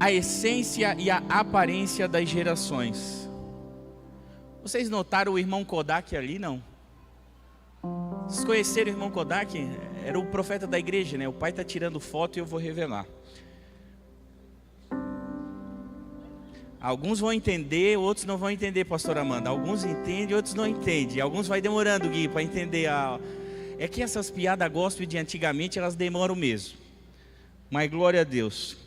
a essência e a aparência das gerações. Vocês notaram o irmão Kodak ali, não? Vocês conheceram o irmão Kodak? Era o profeta da igreja, né? O pai está tirando foto e eu vou revelar. Alguns vão entender, outros não vão entender, pastor Amanda. Alguns entendem, outros não entendem. Alguns vai demorando, Gui, para entender. É que essas piadas gospel de antigamente, elas demoram mesmo. Mas glória a Deus.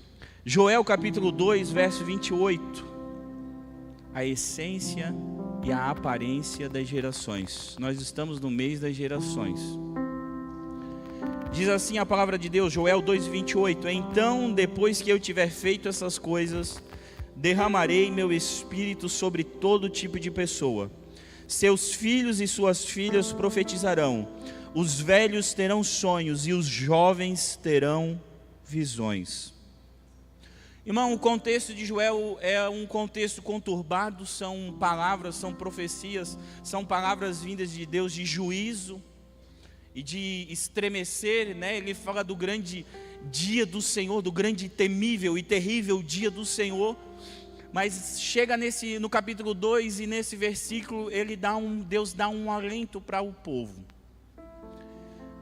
Joel capítulo 2, verso 28. A essência e a aparência das gerações. Nós estamos no mês das gerações. Diz assim a palavra de Deus, Joel 2:28. Então, depois que eu tiver feito essas coisas, derramarei meu espírito sobre todo tipo de pessoa. Seus filhos e suas filhas profetizarão. Os velhos terão sonhos e os jovens terão visões. Irmão, o contexto de Joel é um contexto conturbado, são palavras, são profecias, são palavras vindas de Deus de juízo e de estremecer, né? Ele fala do grande dia do Senhor, do grande temível e terrível dia do Senhor. Mas chega no capítulo 2 e nesse versículo Deus dá um alento para o povo.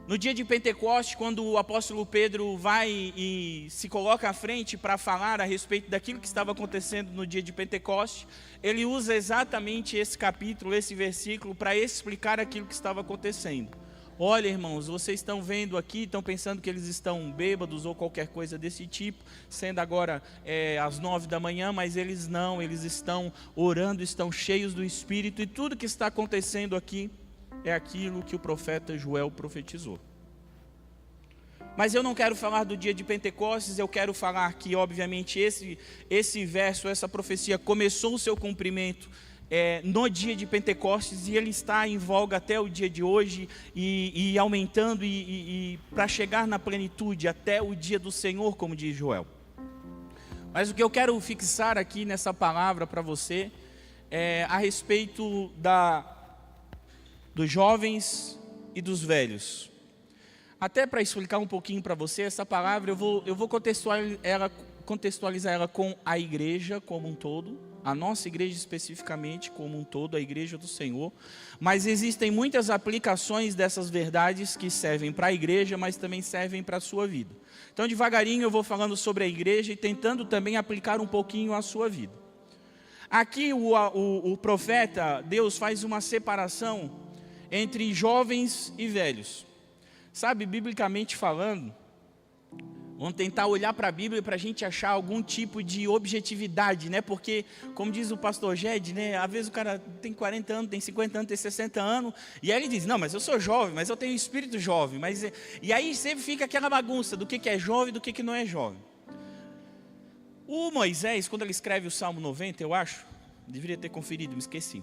No dia de Pentecostes, quando o apóstolo Pedro vai e se coloca à frente para falar a respeito daquilo que estava acontecendo no dia de Pentecostes, ele usa exatamente esse capítulo, esse versículo, para explicar aquilo que estava acontecendo. Olha, irmãos, vocês estão vendo aqui, estão pensando que eles estão bêbados ou qualquer coisa desse tipo, sendo agora às 9 da manhã, mas eles não, eles estão orando, estão cheios do Espírito, e tudo que está acontecendo aqui é aquilo que o profeta Joel profetizou. Mas eu não quero falar do dia de Pentecostes, eu quero falar que, obviamente, esse verso, essa profecia começou o seu cumprimento no dia de Pentecostes, e ele está em voga até o dia de hoje, e aumentando, e para chegar na plenitude até o dia do Senhor, como diz Joel. Mas o que eu quero fixar aqui nessa palavra para você é a respeito dos jovens e dos velhos. Até para explicar um pouquinho para você, essa palavra eu vou contextualizar ela com a igreja como um todo, a nossa igreja especificamente como um todo, a igreja do Senhor. Mas existem muitas aplicações dessas verdades que servem para a igreja, mas também servem para a sua vida. Então, devagarinho eu vou falando sobre a igreja e tentando também aplicar um pouquinho à sua vida. Aqui o profeta, Deus faz uma separação entre jovens e velhos. Sabe, biblicamente falando, vamos tentar olhar para a Bíblia para a gente achar algum tipo de objetividade, né? Porque, como diz o pastor Ged, né? Às vezes o cara tem 40 anos, tem 50 anos, tem 60 anos, e aí ele diz, não, mas eu sou jovem, mas eu tenho espírito jovem. E aí sempre fica aquela bagunça do que é jovem e do que não é jovem. O Moisés, quando ele escreve o Salmo 90, eu acho, deveria ter conferido, me esqueci.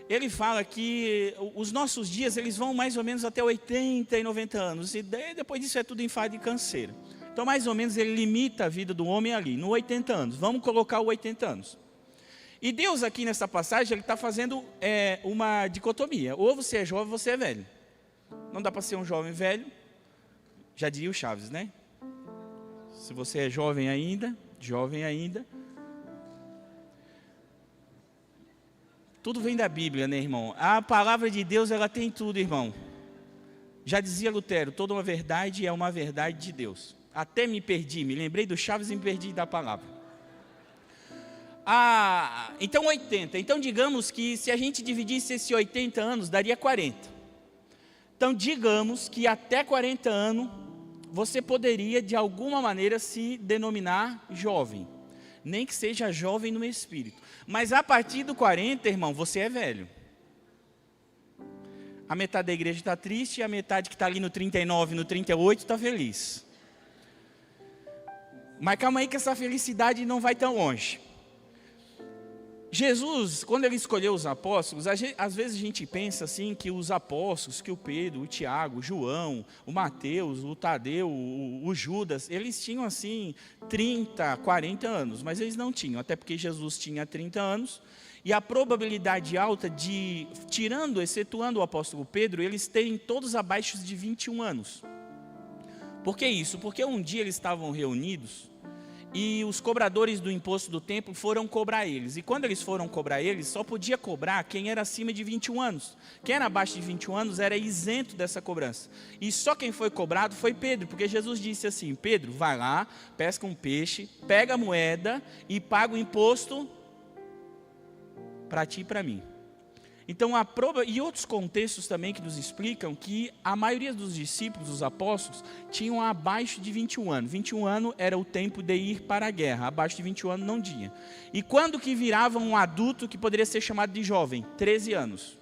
Ele fala que os nossos dias, eles vão mais ou menos até 80 e 90 anos, e depois disso é tudo enfado e canseira. Então, mais ou menos, ele limita a vida do homem ali, no 80 anos. Vamos colocar o 80 anos. E Deus aqui nessa passagem, ele está fazendo uma dicotomia. Ou você é jovem ou você é velho. Não dá para ser um jovem velho, já diria o Chaves, né? Se você é jovem ainda, tudo vem da Bíblia, né, irmão? A palavra de Deus, ela tem tudo, irmão. Já dizia Lutero, toda uma verdade é uma verdade de Deus. Até me perdi, me lembrei do Chaves e me perdi da palavra. Então 80. Então digamos que se a gente dividisse esses 80 anos, daria 40. Então digamos que até 40 anos, você poderia de alguma maneira se denominar jovem. Nem que seja jovem no espírito. Mas a partir do 40, irmão, você é velho. A metade da igreja está triste, e a metade que está ali no 39, no 38 está feliz. Mas calma aí que essa felicidade não vai tão longe. Jesus, quando ele escolheu os apóstolos, às vezes a gente pensa assim que os apóstolos, que o Pedro, o Tiago, o João, o Mateus, o Tadeu, o Judas, eles tinham assim 30, 40 anos, mas eles não tinham, até porque Jesus tinha 30 anos, e a probabilidade alta de, excetuando o apóstolo Pedro, eles terem todos abaixo de 21 anos. Por que isso? Porque um dia eles estavam reunidos, e os cobradores do imposto do templo foram cobrar eles. E quando eles foram cobrar eles, só podia cobrar quem era acima de 21 anos. Quem era abaixo de 21 anos era isento dessa cobrança. E só quem foi cobrado foi Pedro, porque Jesus disse assim: Pedro, vai lá, pesca um peixe, pega a moeda e paga o imposto para ti e para mim. Então, e outros contextos também que nos explicam que a maioria dos discípulos, dos apóstolos, tinham abaixo de 21 anos. 21 anos era o tempo de ir para a guerra, abaixo de 21 anos não tinha. E quando que virava um adulto que poderia ser chamado de jovem? 13 anos.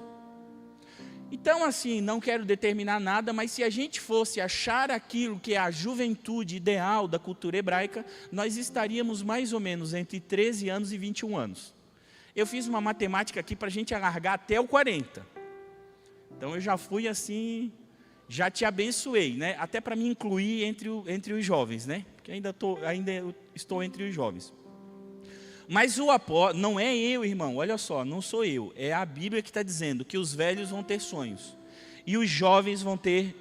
Então, assim, não quero determinar nada, mas se a gente fosse achar aquilo que é a juventude ideal da cultura hebraica, nós estaríamos mais ou menos entre 13 anos e 21 anos. Eu fiz uma matemática aqui para a gente alargar até o 40. Então eu já fui assim, já te abençoei, né? Até para me incluir entre os jovens, né? Porque ainda estou entre os jovens. Mas o apóstolo, não é eu, irmão, olha só, não sou eu. É a Bíblia que está dizendo que os velhos vão ter sonhos. E os jovens vão ter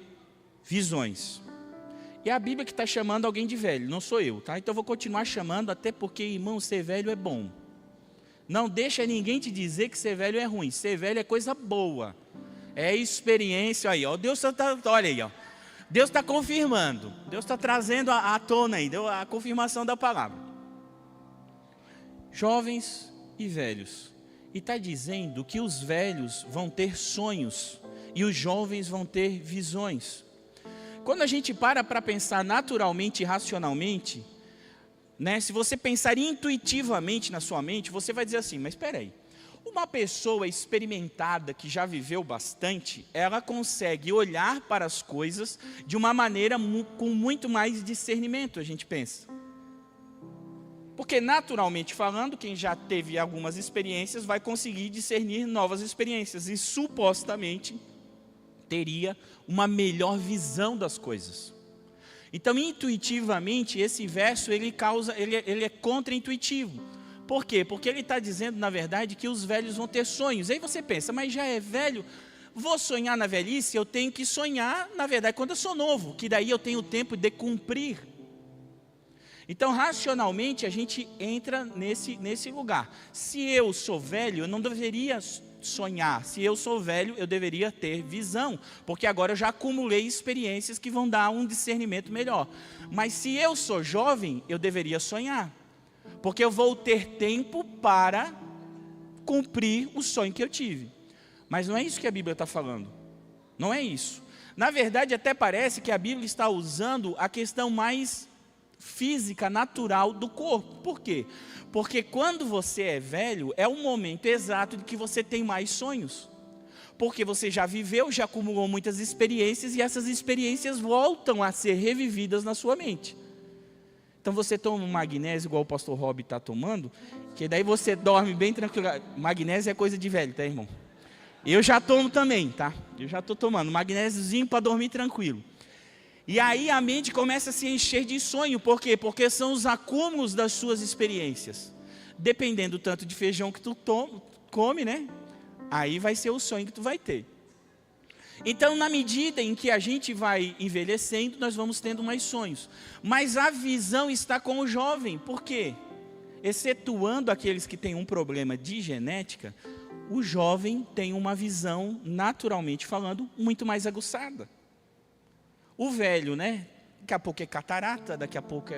visões. E é a Bíblia que está chamando alguém de velho, não sou eu, tá? Então eu vou continuar chamando, até porque, irmão, ser velho é bom. Não deixa ninguém te dizer que ser velho é ruim. Ser velho é coisa boa. É experiência aí, ó. Deus está, olha aí, ó. Deus está confirmando. Deus está trazendo à tona aí, deu a confirmação da palavra. Jovens e velhos. E está dizendo que os velhos vão ter sonhos e os jovens vão ter visões. Quando a gente para pensar naturalmente e racionalmente, né, se você pensar intuitivamente na sua mente, você vai dizer assim, mas espera aí, uma pessoa experimentada que já viveu bastante, ela consegue olhar para as coisas de uma maneira com muito mais discernimento, a gente pensa. Porque naturalmente falando, quem já teve algumas experiências vai conseguir discernir novas experiências e supostamente teria uma melhor visão das coisas. Então, intuitivamente, esse verso ele é contra-intuitivo. Por quê? Porque ele está dizendo, na verdade, que os velhos vão ter sonhos. Aí você pensa, mas já é velho, vou sonhar na velhice? Eu tenho que sonhar, na verdade, quando eu sou novo, que daí eu tenho tempo de cumprir. Então, racionalmente, a gente entra nesse lugar. Se eu sou velho, eu não deveria sonhar. Se eu sou velho, eu deveria ter visão, porque agora eu já acumulei experiências que vão dar um discernimento melhor. Mas se eu sou jovem, eu deveria sonhar, porque eu vou ter tempo para cumprir o sonho que eu tive. Mas não é isso que a Bíblia está falando. Não é isso. Na verdade, até parece que a Bíblia está usando a questão mais física, natural do corpo. Por quê? Porque quando você é velho, é o momento exato de que você tem mais sonhos. Porque você já viveu, já acumulou muitas experiências e essas experiências voltam a ser revividas na sua mente. Então você toma um magnésio, igual o pastor Rob está tomando, que daí você dorme bem tranquilo. Magnésio é coisa de velho, tá, irmão? Eu já tomo também, tá? Eu já estou tomando magnésiozinho para dormir tranquilo. E aí a mente começa a se encher de sonho. Por quê? Porque são os acúmulos das suas experiências. Dependendo do tanto de feijão que tu come, né? Aí vai ser o sonho que tu vai ter. Então, na medida em que a gente vai envelhecendo, nós vamos tendo mais sonhos. Mas a visão está com o jovem. Por quê? Excetuando aqueles que têm um problema de genética, o jovem tem uma visão, naturalmente falando, muito mais aguçada. O velho, né? Daqui a pouco é catarata, daqui a pouco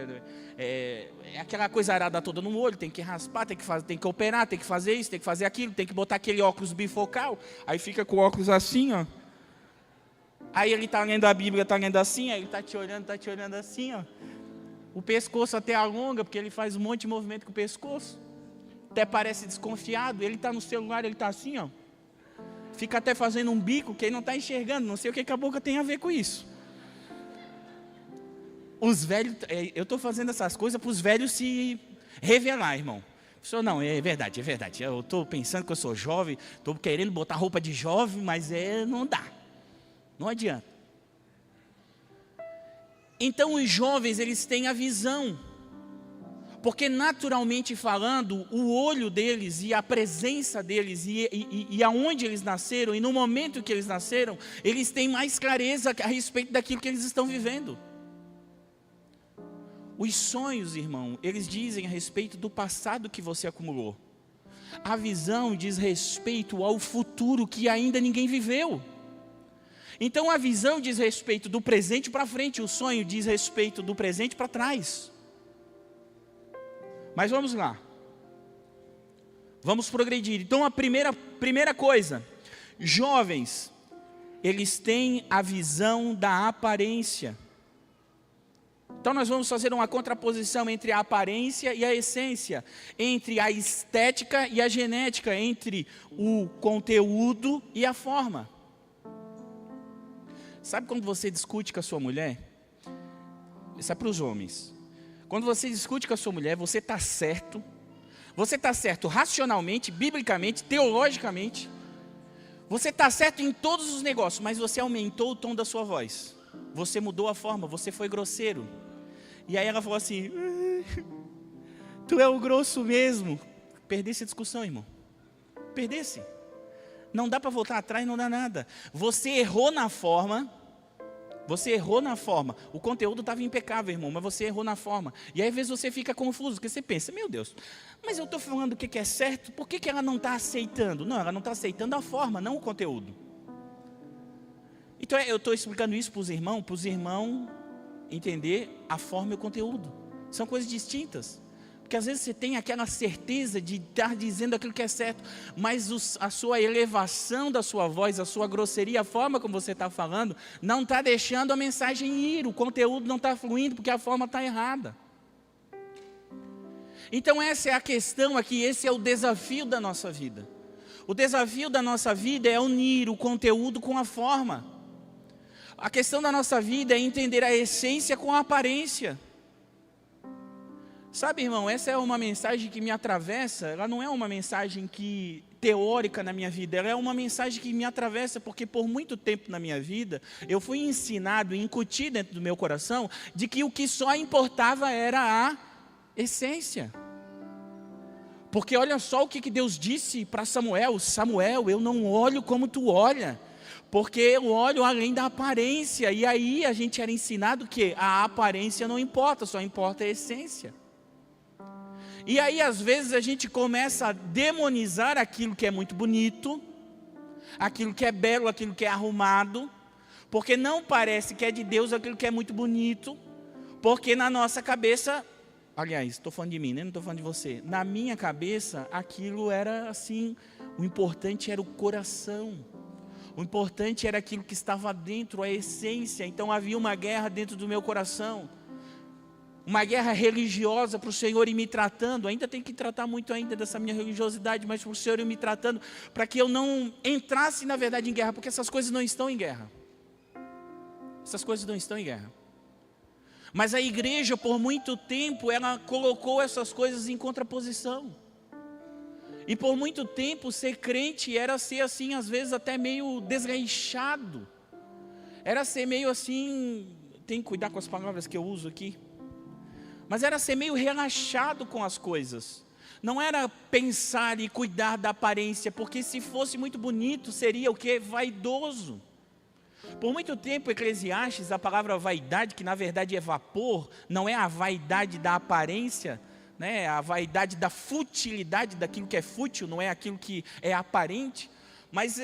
é aquela coisa arada toda no olho, tem que raspar, tem que operar, tem que fazer isso, tem que fazer aquilo, tem que botar aquele óculos bifocal, aí fica com o óculos assim, ó. Aí ele está lendo a Bíblia, está lendo assim, aí ele está te olhando assim, ó. O pescoço até alonga, porque ele faz um monte de movimento com o pescoço. Até parece desconfiado, ele está no celular, ele está assim, ó. Fica até fazendo um bico que ele não está enxergando, não sei o que a boca tem a ver com isso. Os velhos, eu estou fazendo essas coisas para os velhos se revelar, irmão. Não, é verdade. Eu estou pensando que eu sou jovem, estou querendo botar roupa de jovem, mas não dá. Não adianta. Então os jovens, eles têm a visão. Porque naturalmente falando, o olho deles e a presença deles e aonde eles nasceram, e no momento que eles nasceram, eles têm mais clareza a respeito daquilo que eles estão vivendo. Os sonhos, irmão, eles dizem a respeito do passado que você acumulou. A visão diz respeito ao futuro que ainda ninguém viveu. Então a visão diz respeito do presente para frente, o sonho diz respeito do presente para trás. Mas vamos lá. Vamos progredir. Então a primeira coisa, jovens, eles têm a visão da aparência. Então nós vamos fazer uma contraposição entre a aparência e a essência, entre a estética e a genética, entre o conteúdo e a forma. Sabe quando você discute com a sua mulher? Isso é para os homens. Quando você discute com a sua mulher, você está certo. Você está certo racionalmente, biblicamente, teologicamente. Você está certo em todos os negócios, mas você aumentou o tom da sua voz. Você mudou a forma, você foi grosseiro. E aí ela falou assim, tu é o grosso mesmo. Perdesse a discussão, irmão. Perdesse. Não dá para voltar atrás, não dá nada. Você errou na forma. Você errou na forma. O conteúdo estava impecável, irmão, mas você errou na forma. E aí às vezes você fica confuso, porque você pensa, meu Deus, mas eu estou falando o que é certo, por que ela não está aceitando? Não, ela não está aceitando a forma, não o conteúdo. Então eu estou explicando isso para os irmãos entender a forma e o conteúdo. São coisas distintas. Porque às vezes você tem aquela certeza de estar dizendo aquilo que é certo, mas a sua elevação da sua voz, a sua grosseria, a forma como você está falando, não está deixando a mensagem ir, o conteúdo não está fluindo, porque a forma está errada. Então essa é a questão aqui, esse é o desafio da nossa vida. O desafio da nossa vida é unir o conteúdo com a forma. A questão da nossa vida é entender a essência com a aparência. Sabe, irmão, essa é uma mensagem que me atravessa, ela não é uma mensagem teórica na minha vida, ela é uma mensagem que me atravessa, porque por muito tempo na minha vida, eu fui ensinado, incutido dentro do meu coração, de que o que só importava era a essência. Porque olha só o que Deus disse para Samuel, Samuel, eu não olho como tu olha, porque eu olho além da aparência, e aí a gente era ensinado que a aparência não importa, só importa a essência. E aí às vezes a gente começa a demonizar aquilo que é muito bonito, aquilo que é belo, aquilo que é arrumado, porque não parece que é de Deus aquilo que é muito bonito, porque na nossa cabeça, aliás, estou falando de mim, né? Não estou falando de você, na minha cabeça aquilo era assim, o importante era o coração, o importante era aquilo que estava dentro, a essência. Então havia uma guerra dentro do meu coração, uma guerra religiosa para o Senhor ir me tratando, ainda tem que tratar muito ainda dessa minha religiosidade, mas para o Senhor ir me tratando, para que eu não entrasse na verdade em guerra, porque essas coisas não estão em guerra. Essas coisas não estão em guerra. Mas a igreja por muito tempo, ela colocou essas coisas em contraposição. E por muito tempo ser crente era ser assim, às vezes até meio desleixado. Era ser meio assim, tem que cuidar com as palavras que eu uso aqui. Mas era ser meio relaxado com as coisas. Não era pensar e cuidar da aparência, porque se fosse muito bonito, seria o quê? Vaidoso. Por muito tempo, Eclesiastes, a palavra vaidade, que na verdade é vapor, não é a vaidade da aparência, né? A vaidade da futilidade, daquilo que é fútil, não é aquilo que é aparente. Mas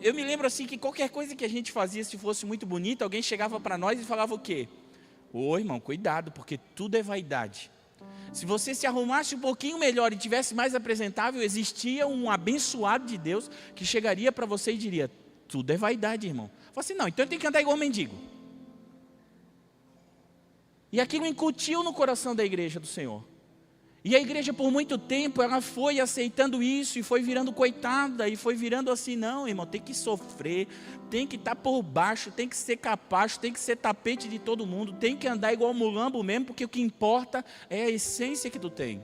eu me lembro assim que qualquer coisa que a gente fazia, se fosse muito bonita, alguém chegava para nós e falava o quê? Ô irmão, cuidado, porque tudo é vaidade. Se você se arrumasse um pouquinho melhor e tivesse mais apresentável, existia um abençoado de Deus que chegaria para você e diria, tudo é vaidade, irmão. Fala assim, não, então eu tenho que andar igual mendigo. E aquilo incutiu no coração da igreja do Senhor. E a igreja por muito tempo, ela foi aceitando isso e foi virando coitada, e foi virando assim, não irmão, tem que sofrer, tem que estar por baixo, tem que ser capacho, tem que ser tapete de todo mundo, tem que andar igual mulambo mesmo, porque o que importa é a essência que tu tem.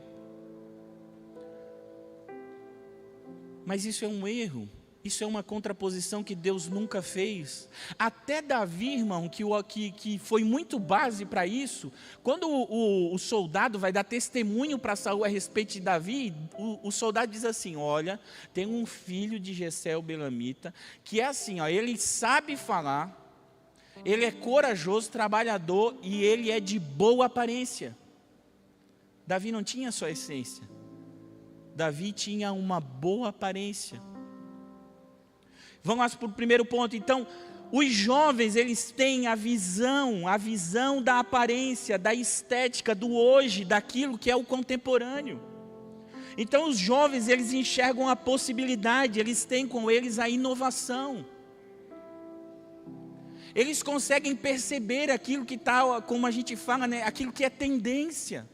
Mas isso é um erro. Isso é uma contraposição que Deus nunca fez. Até Davi, irmão, que foi muito base para isso, quando o soldado vai dar testemunho para Saul a respeito de Davi, o soldado diz assim, olha, tem um filho de Jessé o Belamita, que é assim, ó, ele sabe falar, ele é corajoso, trabalhador e ele é de boa aparência. Davi não tinha só essência. Davi tinha uma boa aparência. Vamos lá para o primeiro ponto. Então, os jovens, eles têm a visão da aparência, da estética, do hoje, daquilo que é o contemporâneo. Então, os jovens, eles enxergam a possibilidade, eles têm com eles a inovação. Eles conseguem perceber aquilo que está, como a gente fala, né, aquilo que é tendência.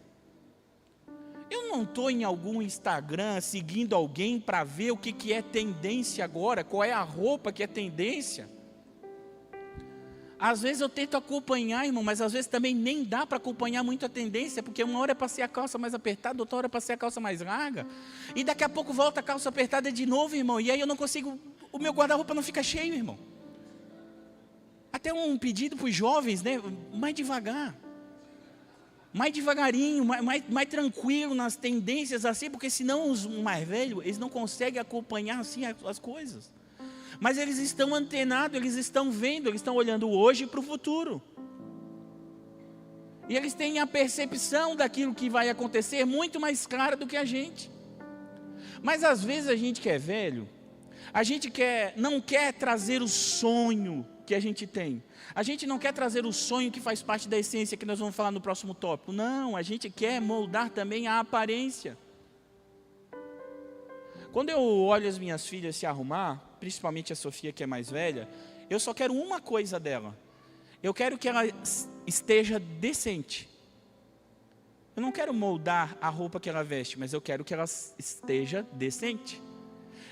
Eu não estou em algum Instagram seguindo alguém para ver o que é tendência agora, qual é a roupa que é tendência. Às vezes eu tento acompanhar, irmão, mas às vezes também nem dá para acompanhar muito a tendência, porque uma hora é para ser a calça mais apertada, outra hora é para ser a calça mais larga, e daqui a pouco volta a calça apertada de novo, irmão, e aí eu não consigo, o meu guarda-roupa não fica cheio, irmão. Até um pedido para os jovens, né, mais devagar. Mais devagarinho, mais tranquilo nas tendências assim, porque senão os mais velhos, eles não conseguem acompanhar assim as coisas. Mas eles estão antenados, eles estão vendo, eles estão olhando hoje para o futuro. E eles têm a percepção daquilo que vai acontecer muito mais clara do que a gente. Mas às vezes a gente que é velho, a gente não quer trazer o sonho que a gente tem. A gente não quer trazer o sonho que faz parte da essência, que nós vamos falar no próximo tópico. Não, a gente quer moldar também a aparência. Quando eu olho as minhas filhas se arrumar, principalmente a Sofia, que é mais velha, eu só quero uma coisa dela. Eu quero que ela esteja decente. Eu não quero moldar a roupa que ela veste, mas eu quero que ela esteja decente.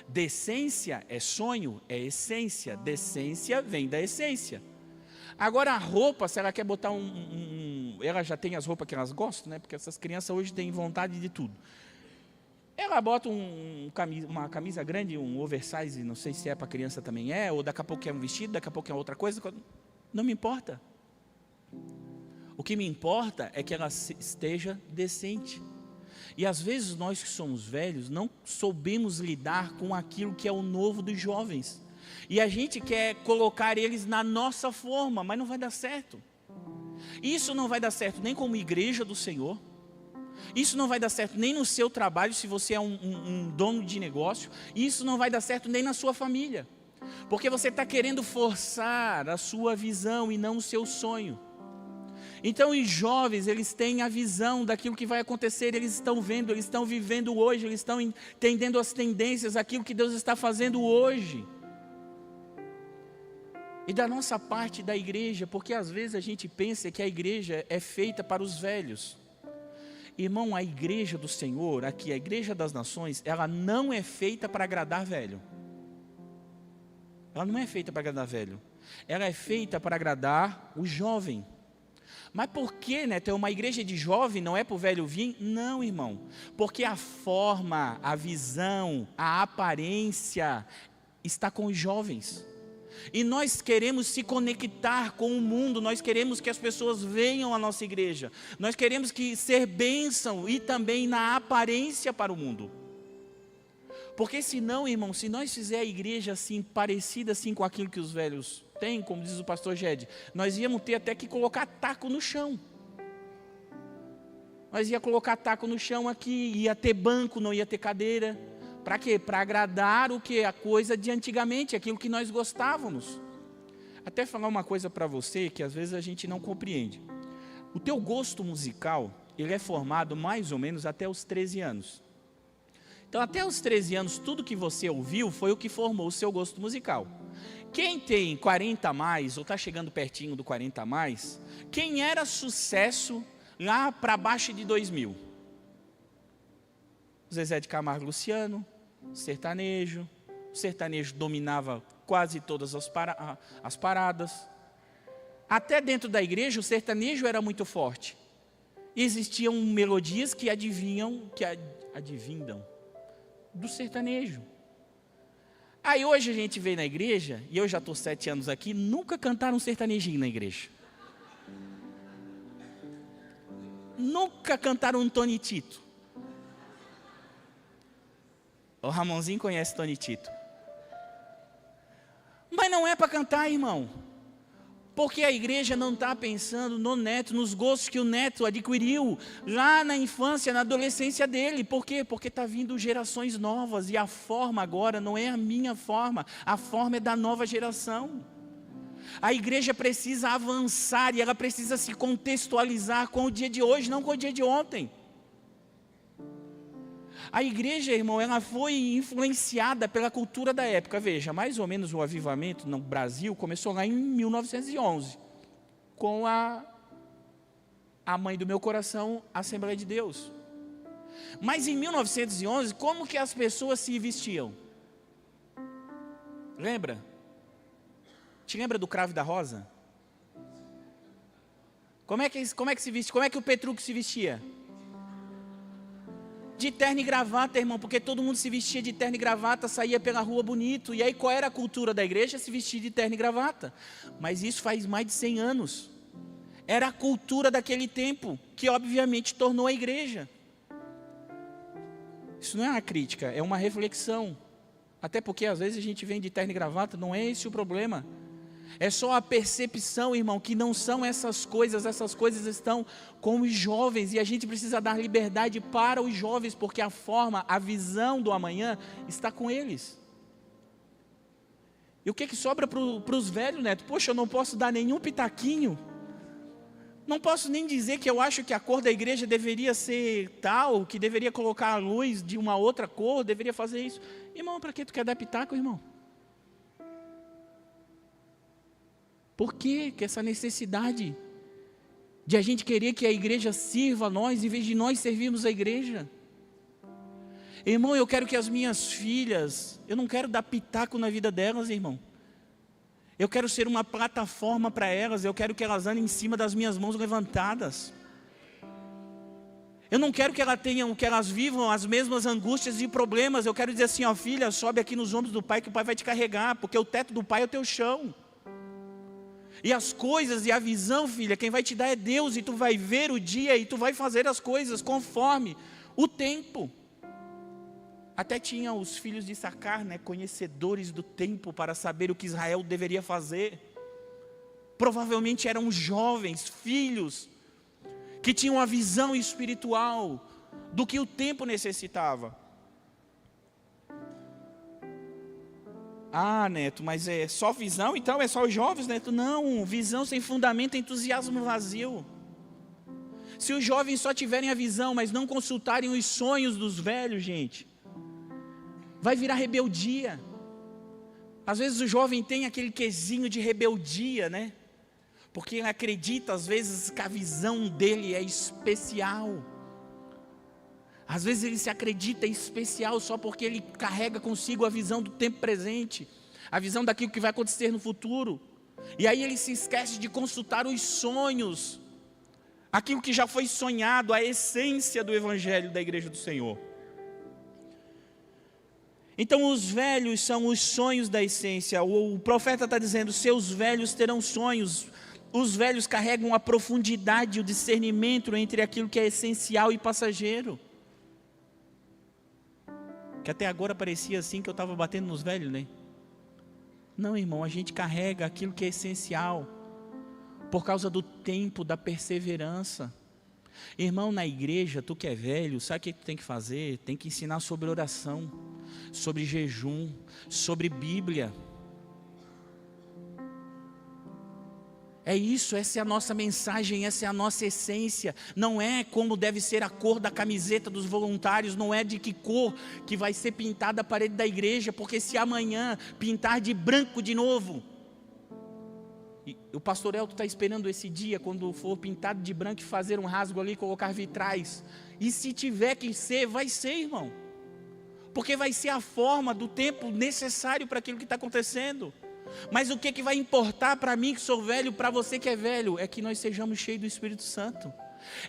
Decência é sonho, é essência. Decência vem da essência. Agora a roupa, se ela quer botar ela já tem as roupas que elas gostam, né? Porque essas crianças hoje têm vontade de tudo. Ela bota uma camisa grande, um oversize, não sei se é para criança também ou daqui a pouco é um vestido, daqui a pouco é outra coisa. Não me importa. O que me importa é que ela esteja decente. E às vezes nós que somos velhos não soubemos lidar com aquilo que é o novo dos jovens. E a gente quer colocar eles na nossa forma, mas não vai dar certo. Isso não vai dar certo nem como igreja do Senhor. Isso não vai dar certo nem no seu trabalho, se você é um dono de negócio. Isso não vai dar certo nem na sua família. Porque você está querendo forçar a sua visão e não o seu sonho. Então os jovens, eles têm a visão daquilo que vai acontecer, eles estão vendo, eles estão vivendo hoje, eles estão entendendo as tendências, aquilo que Deus está fazendo hoje. E da nossa parte da igreja, porque às vezes a gente pensa que a igreja é feita para os velhos. Irmão, a igreja do Senhor, aqui a igreja das nações, ela não é feita para agradar velho. Ela não é feita para agradar velho. Ela é feita para agradar o jovem. Mas por que, né, ter uma igreja de jovem não é para o velho vir? Não, irmão. Porque a forma, a visão, a aparência está com os jovens. E nós queremos se conectar com o mundo, nós queremos que as pessoas venham à nossa igreja. Nós queremos ser bênção e também na aparência para o mundo. Porque senão, irmão, se nós fizermos a igreja assim, parecida assim com aquilo que os velhos têm, como diz o pastor Gede, nós íamos ter até que colocar taco no chão. Nós ia colocar taco no chão aqui, ia ter banco, não ia ter cadeira. Para quê? Para agradar o que? A coisa de antigamente, aquilo que nós gostávamos. Até falar uma coisa para você que às vezes a gente não compreende. O teu gosto musical, ele é formado mais ou menos até os 13 anos. Então até os 13 anos, tudo que você ouviu foi o que formou o seu gosto musical. Quem tem 40 a mais, ou está chegando pertinho do 40 a mais, quem era sucesso lá para baixo de 2000? Zezé de Camargo e Luciano, sertanejo. O sertanejo dominava quase todas as paradas. Até dentro da igreja o sertanejo era muito forte. Existiam melodias que adivinham do sertanejo. Aí hoje a gente vem na igreja, e eu já estou 7 anos aqui, nunca cantaram um sertanejinho na igreja. Nunca cantaram um Tony Tito. O Ramonzinho conhece Tony Tito. Mas não é para cantar, irmão. Porque a igreja não está pensando no neto, nos gostos que o neto adquiriu lá na infância, na adolescência dele. Por quê? Porque está vindo gerações novas e a forma agora não é a minha forma, a forma é da nova geração. A igreja precisa avançar e ela precisa se contextualizar com o dia de hoje, não com o dia de ontem. A igreja, irmão, ela foi influenciada pela cultura da época. Veja, mais ou menos o avivamento no Brasil começou lá em 1911, com a mãe do meu coração, a Assembleia de Deus. Mas em 1911, como que as pessoas se vestiam? Lembra? Te lembra do cravo e da rosa? Como é que se vestia? Como é que o Petrúquio se vestia? De terno e gravata, irmão, porque todo mundo se vestia de terno e gravata, saía pela rua bonito. E aí qual era a cultura da igreja? Se vestir de terno e gravata. Mas isso faz mais de 100 anos. Era a cultura daquele tempo, que obviamente tornou a igreja. Isso não é uma crítica, é uma reflexão. Até porque às vezes a gente vem de terno e gravata, não é esse o problema. É só a percepção, irmão, que não são essas coisas estão com os jovens, e a gente precisa dar liberdade para os jovens, porque a forma, a visão do amanhã está com eles. E o que sobra para os velhos, Neto? Poxa, eu não posso dar nenhum pitaquinho, não posso nem dizer que eu acho que a cor da igreja deveria ser tal, que deveria colocar a luz de uma outra cor, deveria fazer isso. Irmão, para que tu quer dar pitaco, irmão? Por que essa necessidade de a gente querer que a igreja sirva a nós, em vez de nós servirmos a igreja? Irmão, eu quero que as minhas filhas, eu não quero dar pitaco na vida delas, irmão. Eu quero ser uma plataforma para elas, eu quero que elas andem em cima das minhas mãos levantadas. Eu não quero que elas vivam as mesmas angústias e problemas. Eu quero dizer assim, ó, filha, sobe aqui nos ombros do pai, que o pai vai te carregar, porque o teto do pai é o teu chão. E as coisas e a visão, filha, quem vai te dar é Deus, e tu vai ver o dia e tu vai fazer as coisas conforme o tempo. Até tinha os filhos de Issacar, né, conhecedores do tempo para saber o que Israel deveria fazer. Provavelmente eram jovens, filhos, que tinham a visão espiritual do que o tempo necessitava. Ah, Neto, mas é só visão, então é só os jovens, Neto? Não, visão sem fundamento é entusiasmo vazio. Se os jovens só tiverem a visão, mas não consultarem os sonhos dos velhos, gente, vai virar rebeldia. Às vezes o jovem tem aquele quesinho de rebeldia, né? Porque ele acredita, às vezes, que a visão dele é especial. Às vezes ele se acredita especial só porque ele carrega consigo a visão do tempo presente, a visão daquilo que vai acontecer no futuro. E aí ele se esquece de consultar os sonhos, aquilo que já foi sonhado, a essência do evangelho da igreja do Senhor. Então os velhos são os sonhos da essência. O profeta está dizendo, seus velhos terão sonhos. Os velhos carregam a profundidade, o discernimento entre aquilo que é essencial e passageiro. Que até agora parecia assim que eu estava batendo nos velhos, né? Não, irmão, a gente carrega aquilo que é essencial, por causa do tempo, da perseverança. Irmão, na igreja, tu que é velho, sabe o que tu tem que fazer? Tem que ensinar sobre oração, sobre jejum, sobre Bíblia. É isso, essa é a nossa mensagem, essa é a nossa essência. Não é como deve ser a cor da camiseta dos voluntários, não é de que cor que vai ser pintada a parede da igreja, porque se amanhã pintar de branco de novo, e o pastor Elton está esperando esse dia, quando for pintado de branco, e fazer um rasgo ali, colocar vitrais, e se tiver que ser, vai ser, irmão, porque vai ser a forma do tempo necessário para aquilo que está acontecendo. Mas o que vai importar para mim que sou velho, para você que é velho, é que nós sejamos cheios do Espírito Santo.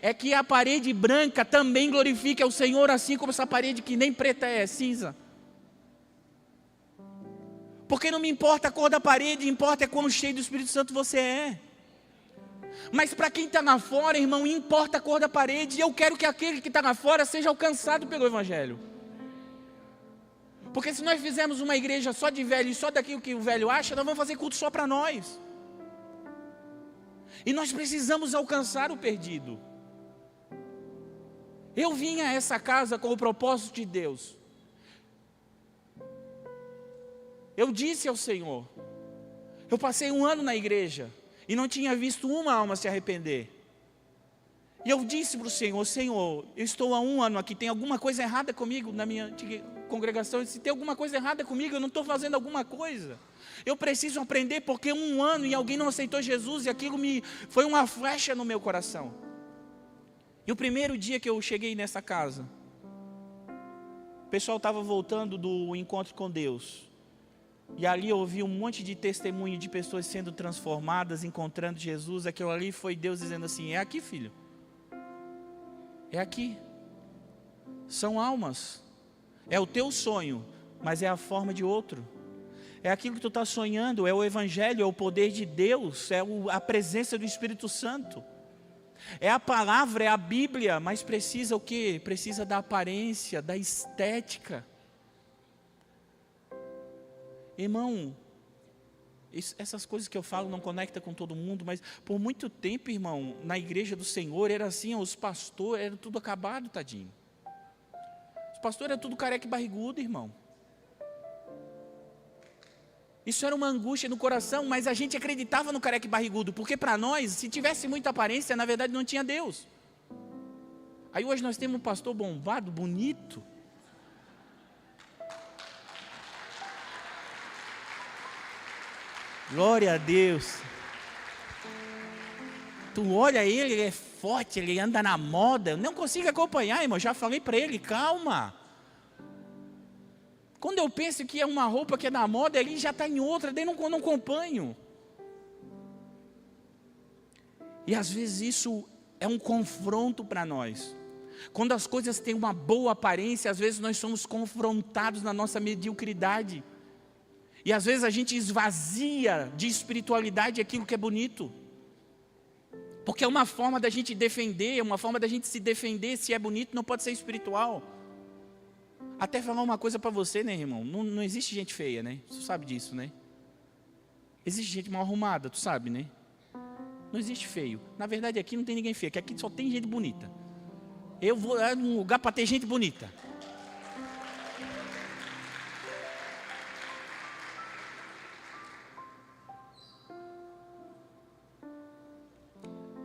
É que a parede branca também glorifique ao Senhor, assim como essa parede que nem preta é cinza. Porque não me importa a cor da parede, importa é quão cheio do Espírito Santo você é. Mas para quem está lá fora, irmão, importa a cor da parede. E eu quero que aquele que está lá fora seja alcançado pelo Evangelho. Porque se nós fizermos uma igreja só de velho e só daquilo que o velho acha, nós vamos fazer culto só para nós. E nós precisamos alcançar o perdido. Eu vim a essa casa com o propósito de Deus. Eu disse ao Senhor, eu passei 1 ano na igreja e não tinha visto uma alma se arrepender. E eu disse para o Senhor, Senhor, eu estou há 1 ano aqui, tem alguma coisa errada comigo na minha congregação? Se tem alguma coisa errada comigo, eu não estou fazendo alguma coisa. Eu preciso aprender, porque 1 ano e alguém não aceitou Jesus, e aquilo foi uma flecha no meu coração. E o primeiro dia que eu cheguei nessa casa, o pessoal estava voltando do encontro com Deus. E ali eu ouvi um monte de testemunho de pessoas sendo transformadas, encontrando Jesus. Aquilo ali foi Deus dizendo assim, é aqui, filho. É aqui. São almas. É o teu sonho, mas é a forma de outro. É aquilo que tu está sonhando, é o Evangelho, é o poder de Deus, é a presença do Espírito Santo. É a palavra, é a Bíblia, mas precisa o quê? Precisa da aparência, da estética. Irmão, essas coisas que eu falo não conectam com todo mundo, mas por muito tempo, irmão, na igreja do Senhor era assim, os pastores, era tudo acabado, tadinho. Os pastores eram tudo careca e barrigudo, irmão. Isso era uma angústia no coração, mas a gente acreditava no careca e barrigudo, porque para nós, se tivesse muita aparência, na verdade não tinha Deus. Aí hoje nós temos um pastor bombado, bonito. Glória a Deus. Tu olha ele é forte, ele anda na moda. Eu não consigo acompanhar, irmão. Já falei para ele, calma. Quando eu penso que é uma roupa que é na moda, ele já está em outra, daí não acompanho. E às vezes isso é um confronto para nós. Quando as coisas têm uma boa aparência, às vezes nós somos confrontados na nossa mediocridade. E às vezes a gente esvazia de espiritualidade aquilo que é bonito. Porque é uma forma da gente defender, é uma forma da gente se defender. Se é bonito, não pode ser espiritual. Até falar uma coisa para você, né, irmão? Não existe gente feia, né? Você sabe disso, né? Existe gente mal arrumada, tu sabe, né? Não existe feio. Na verdade aqui não tem ninguém feio, aqui só tem gente bonita. Eu vou num lugar para ter gente bonita.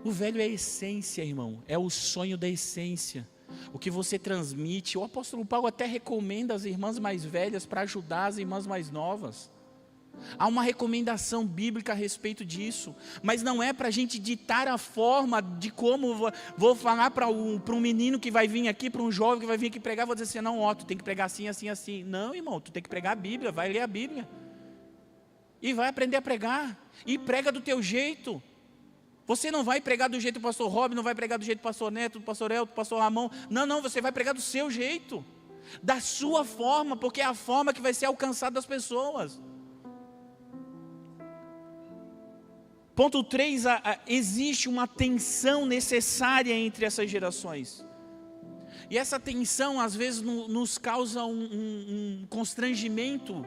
O velho é a essência, irmão. É o sonho da essência. O que você transmite. O apóstolo Paulo até recomenda as irmãs mais velhas para ajudar as irmãs mais novas. Há uma recomendação bíblica a respeito disso. Mas não é para a gente ditar a forma de como vou falar para um menino que vai vir aqui, para um jovem que vai vir aqui pregar, vou dizer assim, não, ó, tu tem que pregar assim, assim, assim. Não, irmão, tu tem que pregar a Bíblia, vai ler a Bíblia. E vai aprender a pregar. E prega do teu jeito. Você não vai pregar do jeito do pastor Rob, não vai pregar do jeito do pastor Neto, do pastor Elton, do pastor Ramon. Não, você vai pregar do seu jeito. Da sua forma, porque é a forma que vai ser alcançada das pessoas. Ponto 3, existe uma tensão necessária entre essas gerações. E essa tensão às vezes nos causa um constrangimento.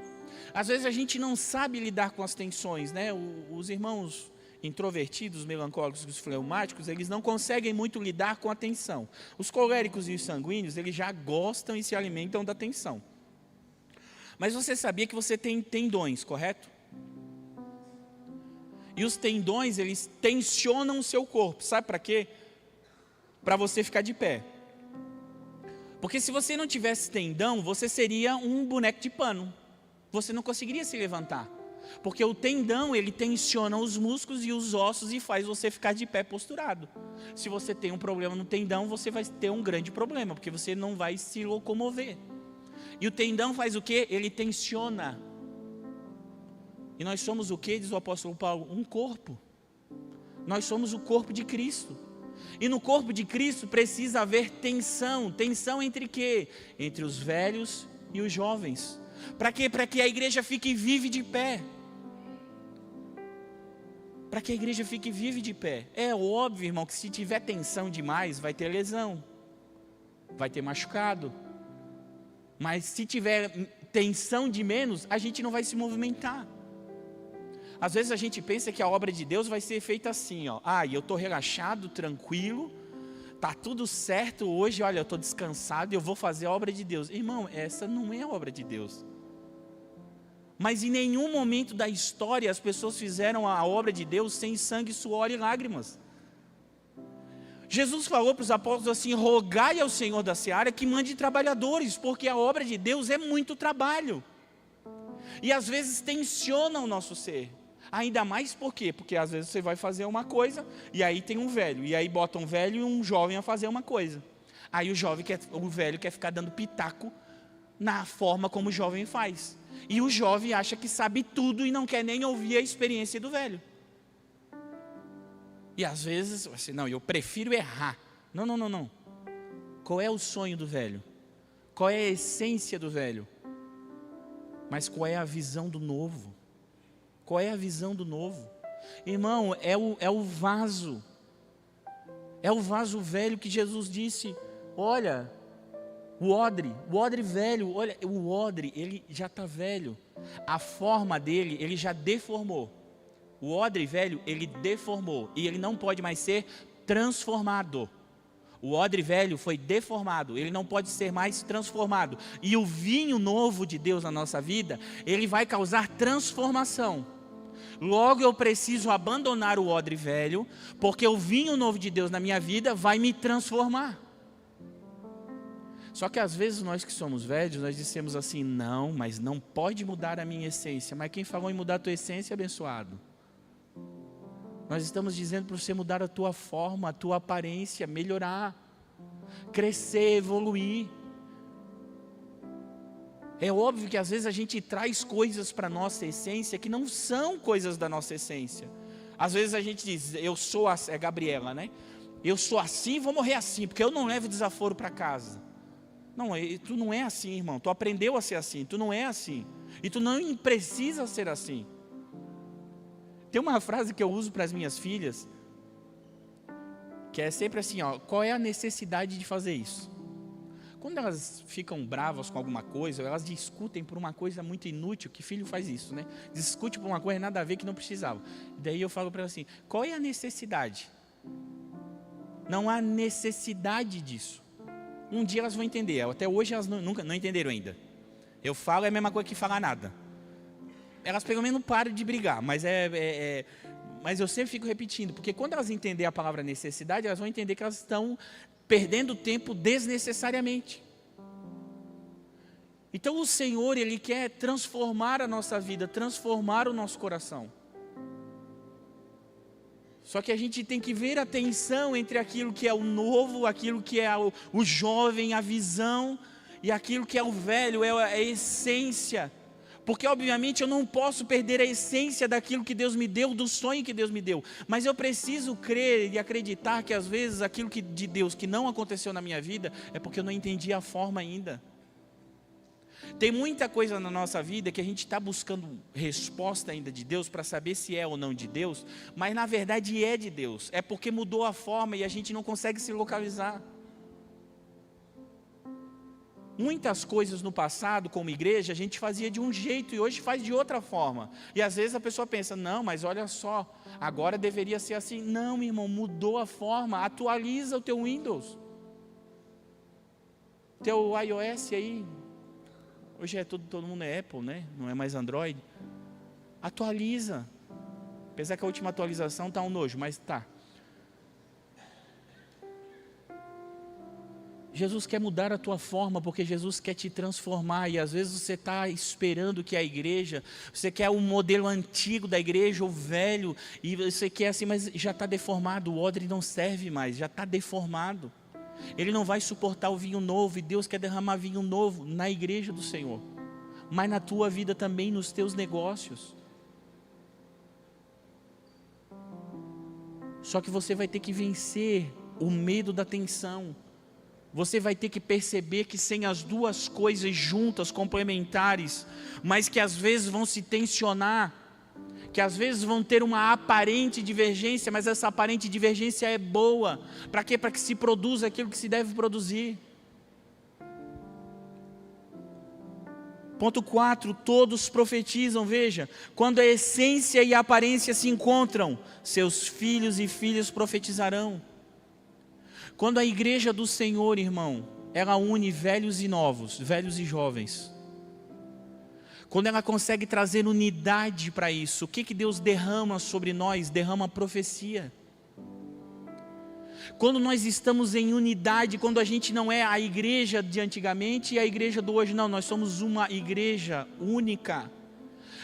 Às vezes a gente não sabe lidar com as tensões, né? Os irmãos introvertidos, melancólicos e fleumáticos, eles não conseguem muito lidar com a tensão. Os coléricos e os sanguíneos, eles já gostam e se alimentam da tensão. Mas você sabia que você tem tendões, correto? E os tendões, eles tensionam o seu corpo. Sabe para quê? Para você ficar de pé. Porque se você não tivesse tendão, você seria um boneco de pano. Você não conseguiria se levantar. Porque o tendão, ele tensiona os músculos e os ossos e faz você ficar de pé posturado. Se você tem um problema no tendão, você vai ter um grande problema, porque você não vai se locomover. E o tendão faz o quê? Ele tensiona. E nós somos o quê, diz o apóstolo Paulo? Um corpo. Nós somos o corpo de Cristo. E no corpo de Cristo precisa haver tensão. Tensão entre quê? Entre os velhos e os jovens. Para quê? Para que a igreja fique vive de pé. Para que a igreja fique vive de pé. É óbvio, irmão, que se tiver tensão demais, vai ter lesão. Vai ter machucado. Mas se tiver tensão de menos, a gente não vai se movimentar. Às vezes a gente pensa que a obra de Deus vai ser feita assim, ó. E eu estou relaxado, tranquilo, tá tudo certo hoje, olha, eu estou descansado e eu vou fazer a obra de Deus. Irmão, essa não é a obra de Deus. Mas em nenhum momento da história as pessoas fizeram a obra de Deus sem sangue, suor e lágrimas. Jesus falou para os apóstolos assim: rogai ao Senhor da seara que mande trabalhadores, porque a obra de Deus é muito trabalho. E às vezes tensiona o nosso ser. Ainda mais por quê? Porque às vezes você vai fazer uma coisa, e aí tem um velho, e aí bota um velho e um jovem a fazer uma coisa. Aí o velho quer ficar dando pitaco na forma como o jovem faz. E o jovem acha que sabe tudo e não quer nem ouvir a experiência do velho. E às vezes, assim, não, eu prefiro errar. Não. Qual é o sonho do velho? Qual é a essência do velho? Mas qual é a visão do novo? Qual é a visão do novo? Irmão, é o vaso. É o vaso velho que Jesus disse: olha, o odre velho, olha, o odre, ele já está velho. A forma dele, ele já deformou. O odre velho, ele deformou. E ele não pode mais ser transformado. O odre velho foi deformado, ele não pode ser mais transformado. E o vinho novo de Deus na nossa vida, ele vai causar transformação. Logo eu preciso abandonar o odre velho, porque o vinho novo de Deus na minha vida vai me transformar. Só que às vezes nós que somos velhos, nós dissemos assim: não, mas não pode mudar a minha essência. Mas quem falou em mudar a tua essência, abençoado? Nós estamos dizendo para você mudar a tua forma, a tua aparência, melhorar, crescer, evoluir. É óbvio que às vezes a gente traz coisas para a nossa essência que não são coisas da nossa essência. Às vezes a gente diz: eu sou assim, é Gabriela, né? Eu sou assim, vou morrer assim, porque eu não levo desaforo para casa. Não, tu não é assim, irmão. Tu aprendeu a ser assim, tu não é assim. E tu não precisa ser assim. Tem uma frase que eu uso para as minhas filhas, que é sempre assim, ó: qual é a necessidade de fazer isso? Quando elas ficam bravas com alguma coisa, elas discutem por uma coisa muito inútil, que filho faz isso, né? Discute por uma coisa nada a ver que não precisava. Daí eu falo para elas assim: qual é a necessidade? Não há necessidade disso. Um dia elas vão entender, até hoje elas nunca não entenderam ainda. Eu falo, é a mesma coisa que falar nada. Elas pelo menos param de brigar, mas mas eu sempre fico repetindo, porque quando elas entenderem a palavra necessidade, elas vão entender que elas estão perdendo tempo desnecessariamente. Então o Senhor, Ele quer transformar a nossa vida, transformar o nosso coração. Só que a gente tem que ver a tensão entre aquilo que é o novo, aquilo que é o jovem, a visão, e aquilo que é o velho, é a essência. Porque obviamente eu não posso perder a essência daquilo que Deus me deu, do sonho que Deus me deu. Mas eu preciso crer e acreditar que às vezes aquilo de Deus que não aconteceu na minha vida, é porque eu não entendi a forma ainda. Tem muita coisa na nossa vida que a gente está buscando resposta ainda de Deus para saber se é ou não de Deus, mas na verdade é de Deus. É porque mudou a forma e a gente não consegue se localizar. Muitas coisas no passado, como igreja, a gente fazia de um jeito e hoje faz de outra forma. E às vezes a pessoa pensa: não, mas olha só, agora deveria ser assim. Não, meu irmão, mudou a forma. Atualiza o teu Windows, teu iOS aí. Hoje todo mundo é Apple, né? Não é mais Android. Atualiza. Apesar que a última atualização está um nojo, mas tá. Jesus quer mudar a tua forma, porque Jesus quer te transformar. E às vezes você está esperando que a igreja, você quer o modelo antigo da igreja, o velho, e você quer assim, mas já está deformado. O odre não serve mais, já está deformado. Ele não vai suportar o vinho novo, e Deus quer derramar vinho novo na igreja do Senhor, mas na tua vida também, nos teus negócios. Só que você vai ter que vencer o medo da tensão. Você vai ter que perceber que sem as duas coisas juntas, complementares, mas que às vezes vão se tensionar, que às vezes vão ter uma aparente divergência, mas essa aparente divergência é boa. Para quê? Para que se produza aquilo que se deve produzir. Ponto 4, todos profetizam. Veja, quando a essência e a aparência se encontram, seus filhos e filhas profetizarão. Quando a igreja do Senhor, irmão, ela une velhos e novos, velhos e jovens, quando ela consegue trazer unidade para isso, o que Deus derrama sobre nós? Derrama profecia. Quando nós estamos em unidade, quando a gente não é a igreja de antigamente e a igreja do hoje, não, nós somos uma igreja única.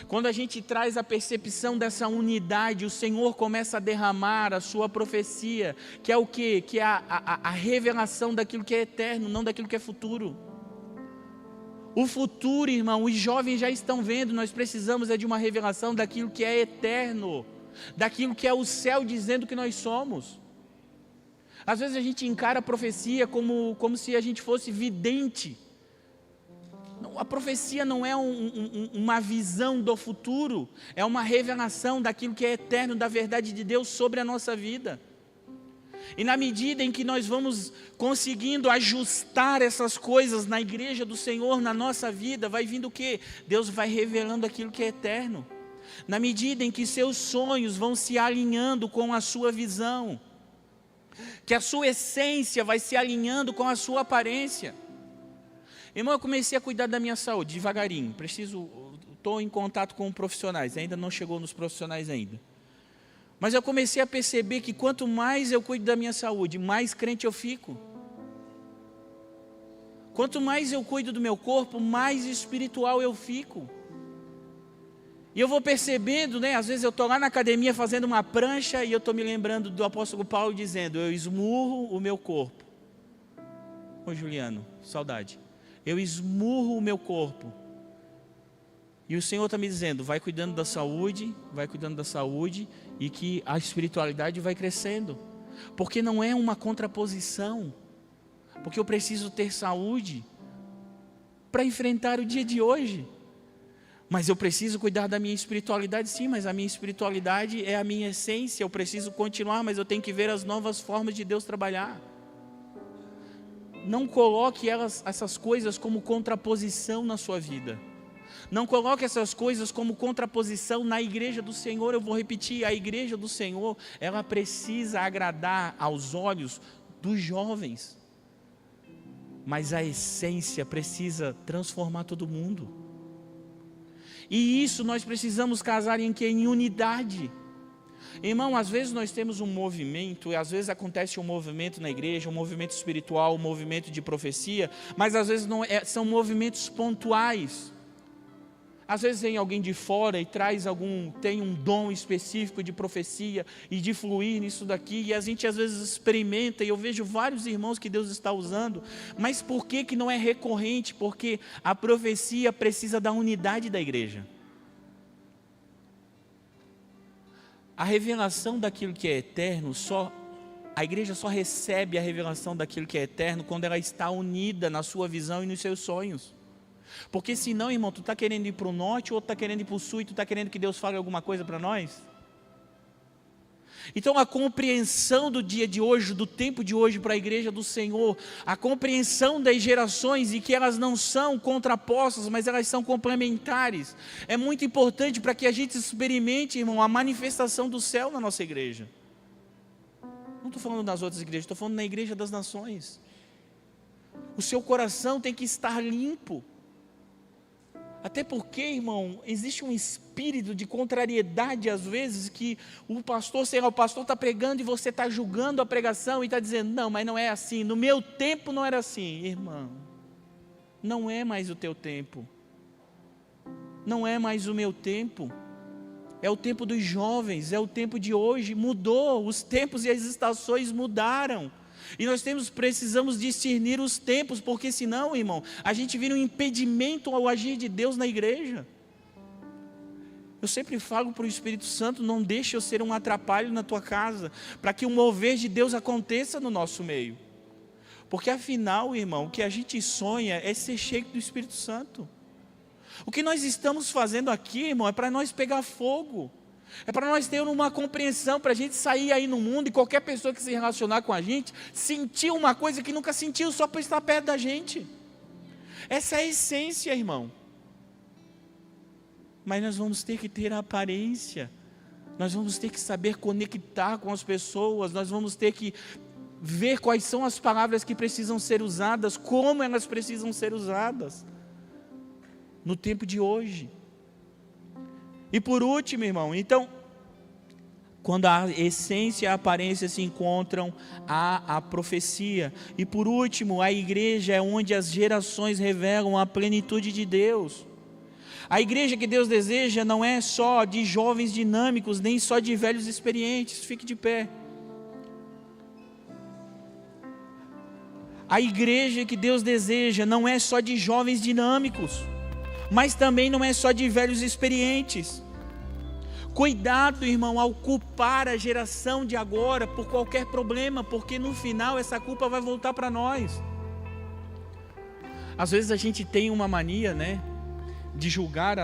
Quando a gente traz a percepção dessa unidade, o Senhor começa a derramar a sua profecia, que é o quê? Que é a revelação daquilo que é eterno, não daquilo que é futuro. O futuro, irmão, os jovens já estão vendo, nós precisamos de uma revelação daquilo que é eterno, daquilo que é o céu dizendo que nós somos. Às vezes a gente encara a profecia como se a gente fosse vidente. A profecia não é uma visão do futuro, é uma revelação daquilo que é eterno, da verdade de Deus sobre a nossa vida. E na medida em que nós vamos conseguindo ajustar essas coisas na igreja do Senhor, na nossa vida, vai vindo o quê? Deus vai revelando aquilo que é eterno. Na medida em que seus sonhos vão se alinhando com a sua visão, que a sua essência vai se alinhando com a sua aparência. Irmão, eu comecei a cuidar da minha saúde devagarinho. Estou em contato com profissionais, ainda não chegou nos profissionais ainda. Mas eu comecei a perceber que quanto mais eu cuido da minha saúde, mais crente eu fico. Quanto mais eu cuido do meu corpo, mais espiritual eu fico. E eu vou percebendo, às vezes eu estou lá na academia fazendo uma prancha e eu estou me lembrando do apóstolo Paulo dizendo, eu esmurro o meu corpo. Ô Juliano, saudade. Eu esmurro o meu corpo. E o Senhor está me dizendo, vai cuidando da saúde, e que a espiritualidade vai crescendo. Porque não é uma contraposição. Porque eu preciso ter saúde para enfrentar o dia de hoje. Mas eu preciso cuidar da minha espiritualidade, sim, mas a minha espiritualidade é a minha essência. Eu preciso continuar, mas eu tenho que ver as novas formas de Deus trabalhar. Não coloque essas coisas como contraposição na sua vida. Não coloque essas coisas como contraposição na igreja do Senhor. Eu vou repetir, a igreja do Senhor, ela precisa agradar aos olhos dos jovens. Mas a essência precisa transformar todo mundo. E isso nós precisamos casar em quê? Em unidade. Irmão, às vezes nós temos um movimento, e às vezes acontece um movimento na igreja, um movimento espiritual, um movimento de profecia, mas às vezes são movimentos pontuais. Às vezes vem alguém de fora e tem um dom específico de profecia e de fluir nisso daqui, e a gente às vezes experimenta, e eu vejo vários irmãos que Deus está usando, mas por que não é recorrente? Porque a profecia precisa da unidade da igreja. A revelação daquilo que é eterno, a igreja só recebe a revelação daquilo que é eterno quando ela está unida na sua visão e nos seus sonhos. Porque senão, irmão, tu está querendo ir para o norte, ou tu está querendo ir para o sul, e tu está querendo que Deus fale alguma coisa para nós? Então a compreensão do dia de hoje, do tempo de hoje para a igreja do Senhor, a compreensão das gerações, e que elas não são contrapostas, mas elas são complementares, é muito importante para que a gente experimente, irmão, a manifestação do céu na nossa igreja. Não estou falando das outras igrejas, estou falando na igreja das nações. O seu coração tem que estar limpo. Até porque, irmão, existe um espírito de contrariedade às vezes, que o pastor está pregando e você está julgando a pregação e está dizendo, não, mas não é assim, no meu tempo não era assim. Irmão, não é mais o teu tempo, não é mais o meu tempo, é o tempo dos jovens, é o tempo de hoje, mudou, os tempos e as estações mudaram. E nós precisamos discernir os tempos, porque senão, irmão, a gente vira um impedimento ao agir de Deus na igreja. Eu sempre falo para o Espírito Santo, não deixe eu ser um atrapalho na tua casa, para que o mover de Deus aconteça no nosso meio. Porque afinal, irmão, o que a gente sonha é ser cheio do Espírito Santo. O que nós estamos fazendo aqui, irmão, é para nós pegar fogo. É para nós termos uma compreensão, para a gente sair aí no mundo e qualquer pessoa que se relacionar com a gente, sentir uma coisa que nunca sentiu só por estar perto da gente. Essa é a essência, irmão. mas nós vamos ter que ter a aparência, nós vamos ter que saber conectar com as pessoas, nós vamos ter que ver quais são as palavras que precisam ser usadas, como elas precisam ser usadas no tempo de hoje. E por último, irmão, então, quando a essência e a aparência se encontram, há a profecia. E por último, a igreja é onde as gerações revelam a plenitude de Deus. A igreja que Deus deseja não é só de jovens dinâmicos, nem só de velhos experientes. Fique de pé. A igreja que Deus deseja não é só de jovens dinâmicos, mas também não é só de velhos experientes. Cuidado, irmão, ao culpar a geração de agora por qualquer problema, porque no final essa culpa vai voltar para nós. Às vezes a gente tem uma mania, né, de julgar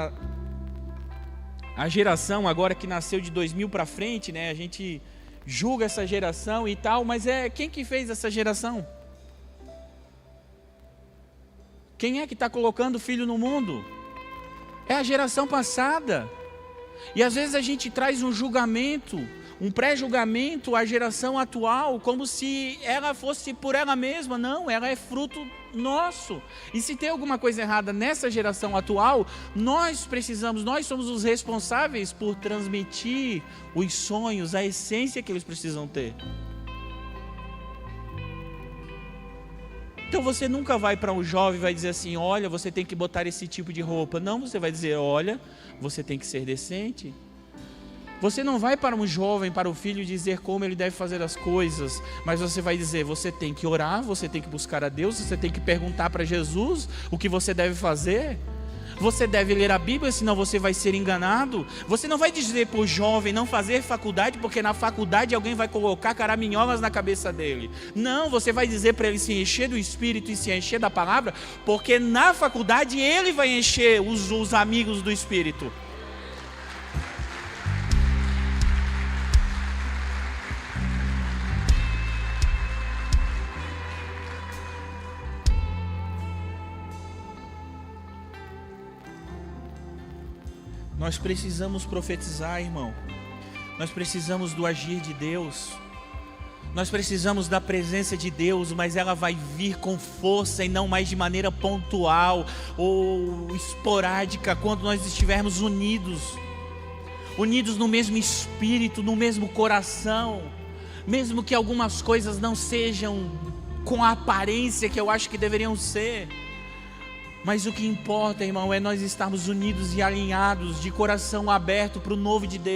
a geração agora que nasceu de 2000 para frente, né? A gente julga essa geração e tal, mas quem que fez essa geração? Quem é que está colocando filho no mundo? É a geração passada. E às vezes a gente traz um julgamento, um pré-julgamento à geração atual, como se ela fosse por ela mesma. Não, ela é fruto nosso. E se tem alguma coisa errada nessa geração atual, nós somos os responsáveis por transmitir os sonhos, a essência que eles precisam ter. Então você nunca vai para um jovem e vai dizer assim: olha, você tem que botar esse tipo de roupa. Não, você vai dizer: olha, você tem que ser decente. Você não vai para um jovem, para o filho, dizer como ele deve fazer as coisas, mas você vai dizer: você tem que orar, você tem que buscar a Deus, você tem que perguntar para Jesus o que você deve fazer. Você deve ler a Bíblia, senão você vai ser enganado. Você não vai dizer para o jovem não fazer faculdade, porque na faculdade alguém vai colocar caraminholas na cabeça dele. Não, você vai dizer para ele se encher do Espírito e se encher da palavra, porque na faculdade ele vai encher os amigos do Espírito. Nós precisamos profetizar, irmão. Nós precisamos do agir de Deus. Nós precisamos da presença de Deus, mas ela vai vir com força e não mais de maneira pontual ou esporádica, quando nós estivermos unidos no mesmo espírito, no mesmo coração. Mesmo que algumas coisas não sejam com a aparência que eu acho que deveriam ser. Mas o que importa, irmão, é nós estarmos unidos e alinhados, de coração aberto para o novo de Deus.